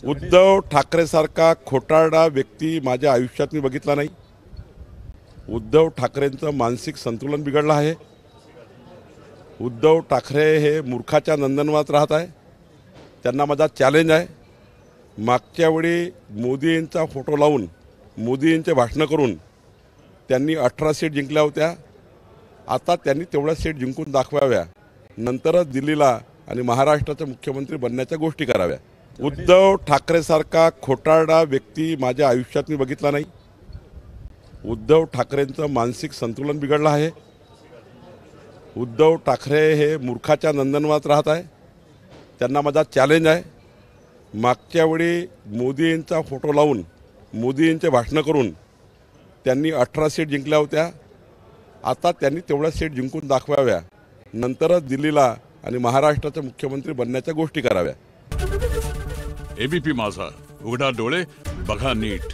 उद्धव ठाकरे सारखा खोटारडा व्यक्ती माझ्या आयुष्यात मी बघितला नाही। उद्धव ठाकरेंचं मानसिक संतुलन बिघडलं आहे। उद्धव ठाकरे हे मूर्खाच्या नंदनवनात राहत आहे। त्यांना माझा चॅलेंज आहे, मागच्या वेळी मोदींचा फोटो लावून मोदींचे भाषण करून त्यांनी 18 सीट जिंकल्या होत्या। आता त्यांनी तेवढ्या सीट जिंकून दाखवाव्या, नंतरच दिल्लीला आणि महाराष्ट्राचे मुख्यमंत्री बनण्याच्या गोष्टी कराव्या। उद्धव ठाकरे सारखा खोटारडा व्यक्ती माझ्या आयुष्यात मी बघितला नाही। उद्धव ठाकरेंचं मानसिक संतुलन बिघडलं आहे। उद्धव ठाकरे हे मूर्खाच्या नंदनवनात राहत आहे। त्यांना माझा चॅलेंज आहे, मागच्या वेळी मोदींचा फोटो लावून मोदींचे भाषण करून त्यांनी 18 सीट जिंकल्या होत्या। आता त्यांनी तेवढ्या सीट जिंकून दाखवाव्या, नंतरच दिल्लीला आणि महाराष्ट्राचे मुख्यमंत्री बनण्याच्या गोष्टी कराव्या। एबीपी माझा, उघडा डोळे बघा नीट।